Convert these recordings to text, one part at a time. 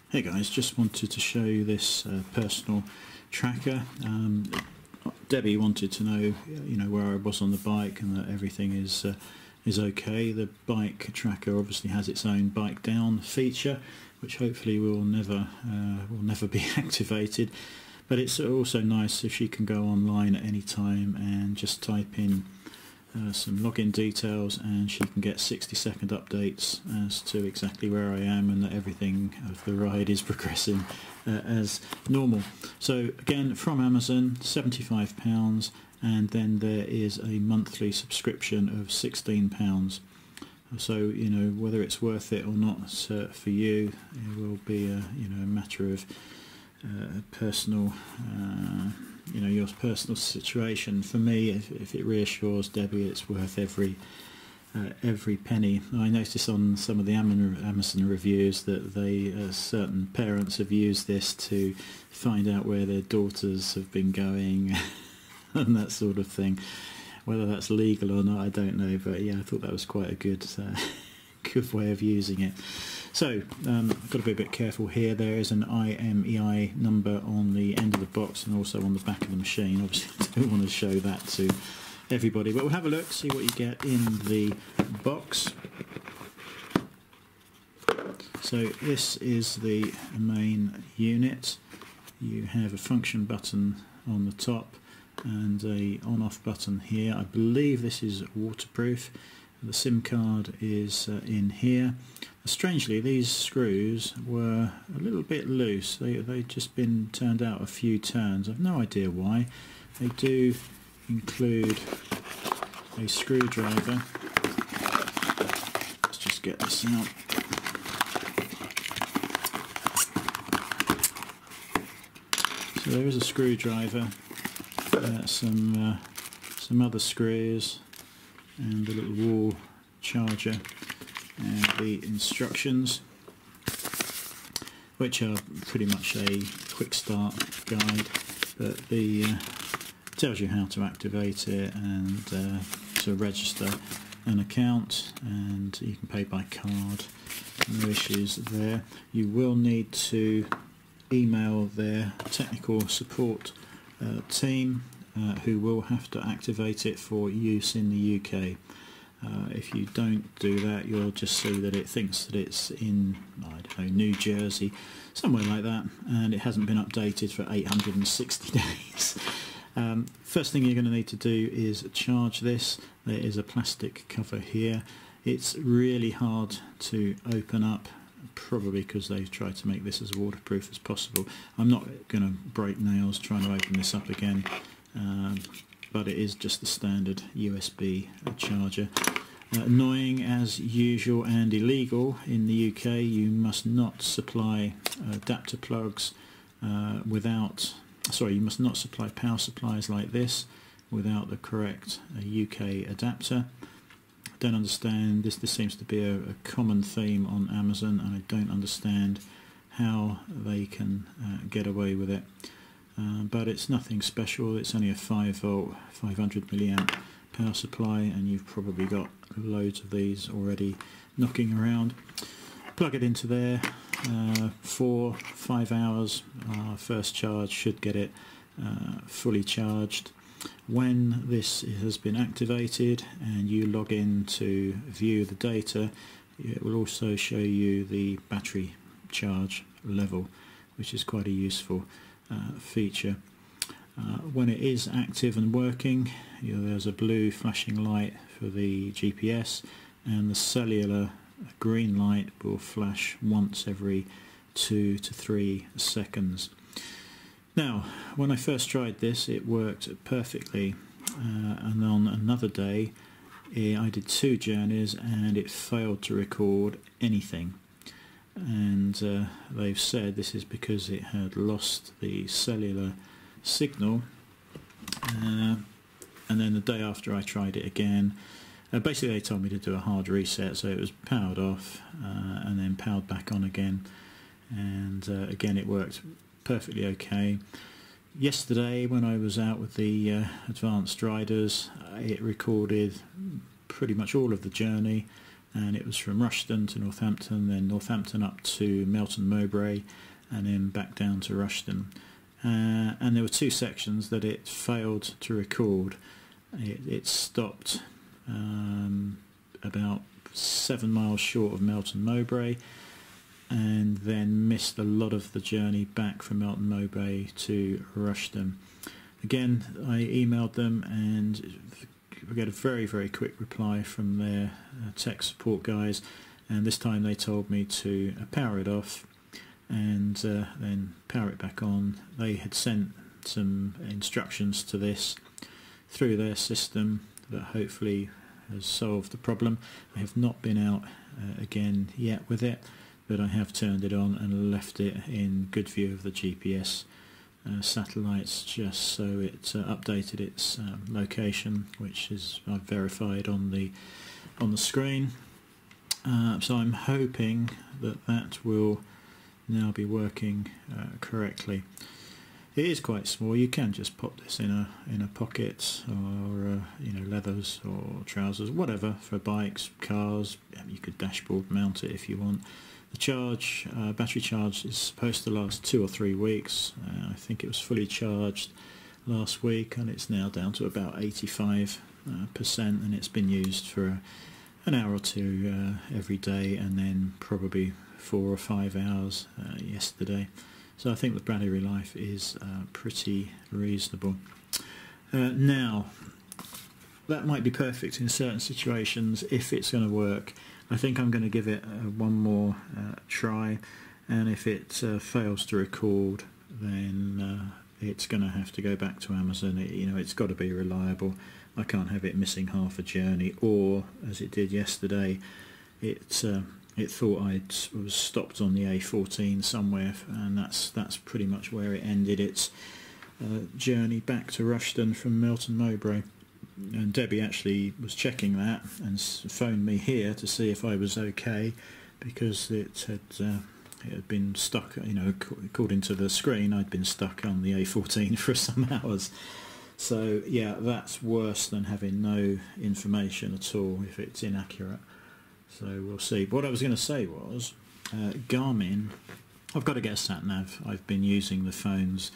Hey guys, just wanted to show you this personal tracker. Debbie wanted to know, where I was on the bike and that everything is okay. The bike tracker obviously has its own bike down feature, which hopefully will never be activated. But it's also nice if she can go online at any time and just type in some login details, and she can get 60-second updates as to exactly where I am and that everything of the ride is progressing as normal. So again, from Amazon, £75, and then there is a monthly subscription of £16. So whether it's worth it or not for you, it will be a matter of personal your personal situation. For me, if it reassures Debbie, it's worth every penny. I notice on some of the Amazon reviews that certain parents have used this to find out where their daughters have been going and that sort of thing. Whether that's legal or not, I don't know, but yeah, I thought that was quite a good way of using it. So I've got to be a bit careful here. There is an IMEI number on the end of the box and also on the back of the machine. Obviously I don't want to show that to everybody, but we'll have a look, see what you get in the box. So this is the main unit. You have a function button on the top and a on-off button here. I believe this is waterproof. The SIM card is in here. Strangely, these screws were a little bit loose. They'd just been turned out a few turns. I've no idea why. They do include a screwdriver. Let's just get this out. So there is a screwdriver, some other screws, and a little wall charger, and the instructions, which are pretty much a quick start guide, but tells you how to activate it and to register an account, and you can pay by card. No issues there. You will need to email their technical support team, who will have to activate it for use in the UK. If you don't do that, you'll just see that it thinks that it's in, I don't know, New Jersey, somewhere like that, and it hasn't been updated for 860 days. First thing you're going to need to do is charge this. There is a plastic cover here. It's really hard to open up, probably because they've tried to make this as waterproof as possible. I'm not going to break nails trying to open this up again. But it is just the standard USB charger. Annoying as usual and illegal in the UK, you must not supply adapter plugs you must not supply power supplies like this without the correct UK adapter. I don't understand this. This seems to be a common theme on Amazon, and I don't understand how they can get away with it. But it's nothing special. It's only a 5-volt, 500 milliamp power supply, and you've probably got loads of these already knocking around. Plug it into there. 4-5 hours. First charge should get it fully charged. When this has been activated and you log in to view the data, it will also show you the battery charge level, which is quite a useful feature. When it is active and working, there's a blue flashing light for the GPS, and the cellular green light will flash once every 2 to 3 seconds. Now, when I first tried this, it worked perfectly, and on another day I did 2 journeys and it failed to record anything. And they've said this is because it had lost the cellular signal, and then the day after I tried it again, basically they told me to do a hard reset, so it was powered off and then powered back on again, and again it worked perfectly okay. Yesterday when I was out with the advanced riders, it recorded pretty much all of the journey, and it was from Rushden to Northampton, then Northampton up to Melton Mowbray, and then back down to Rushden. And there were two sections that it failed to record. It stopped about 7 miles short of Melton Mowbray, and then missed a lot of the journey back from Melton Mowbray to Rushden. Again, I emailed them and we got a very, very quick reply from their tech support guys, and this time they told me to power it off and then power it back on. They had sent some instructions to this through their system that hopefully has solved the problem. I have not been out again yet with it, but I have turned it on and left it in good view of the GPS satellites, just so it updated its location, which is I've verified on the screen. So I'm hoping that will now be working correctly. It is quite small. You can just pop this in a pocket, or leathers or trousers, whatever, for bikes, cars. You could dashboard mount it if you want. The battery charge is supposed to last 2 or 3 weeks. I think it was fully charged last week, and it's now down to about 85%, and it's been used for an hour or two every day, and then probably 4 or 5 hours yesterday. So I think the battery life is pretty reasonable. Now, that might be perfect in certain situations if it's going to work. I think I'm going to give it one more try, and if it fails to record, then it's going to have to go back to Amazon. It's got to be reliable. I can't have it missing half a journey, or as it did yesterday, it thought I was stopped on the A14 somewhere, and that's pretty much where it ended its journey back to Rushden from Melton Mowbray. And Debbie actually was checking that and phoned me here to see if I was okay, because it had been stuck. According to the screen, I'd been stuck on the A14 for some hours. So yeah, that's worse than having no information at all if it's inaccurate. So we'll see. What I was going to say was Garmin. I've got to get a sat nav. I've been using the phone's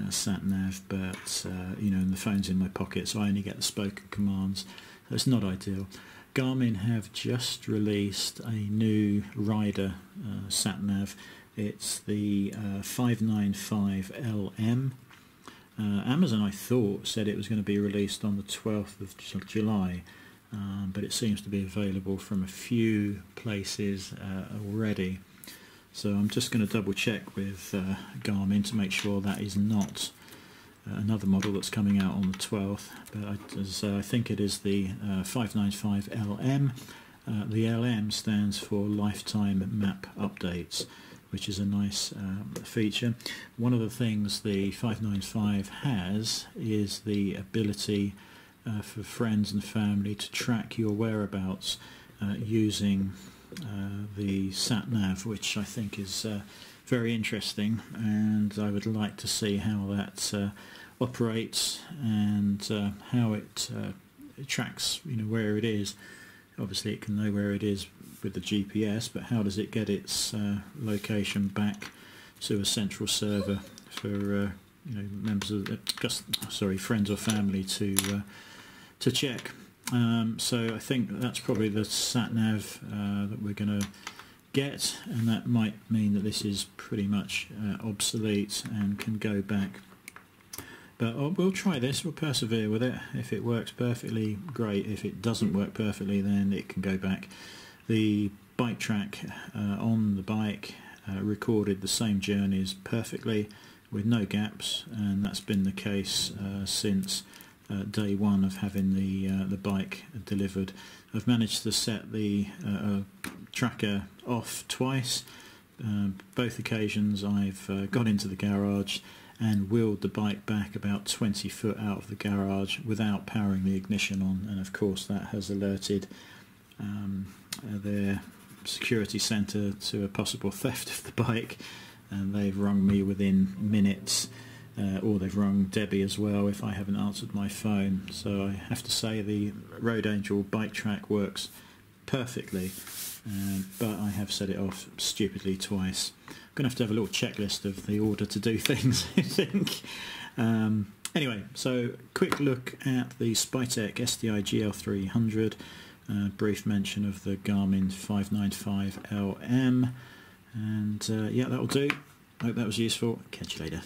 sat nav, but and the phone's in my pocket, so I only get the spoken commands. So it's not ideal. Garmin have just released a new rider sat nav. It's the 595LM. Amazon, I thought, said it was going to be released on the 12th of July, but it seems to be available from a few places already. So I'm just going to double check with Garmin to make sure that is not another model that's coming out on the 12th, but I think it is the 595LM. The LM stands for Lifetime Map Updates, which is a nice feature. One of the things the 595 has is the ability for friends and family to track your whereabouts using the sat-nav, which I think is very interesting, and I would like to see how that operates and how it tracks where it is. Obviously it can know where it is with the GPS, but how does it get its location back to a central server for members of friends or family to check. So I think that's probably the sat-nav that we're going to get, and that might mean that this is pretty much obsolete and can go back. But we'll try this, we'll persevere with it. If it works perfectly, great. If it doesn't work perfectly, then it can go back. The bike track on the bike recorded the same journeys perfectly with no gaps, and that's been the case since day one of having the bike delivered. I've managed to set the tracker off twice. Both occasions I've got into the garage and wheeled the bike back about 20 foot out of the garage without powering the ignition on, and of course that has alerted their security centre to a possible theft of the bike, and they've rung me within minutes, or they've rung Debbie as well if I haven't answered my phone. So I have to say the Road Angel bike track works perfectly, but I have set it off stupidly twice. I'm going to have a little checklist of the order to do things, I think. Anyway, so quick look at the SpyTec STI GL300, brief mention of the Garmin 595LM, and yeah, that'll do. Hope that was useful. Catch you later.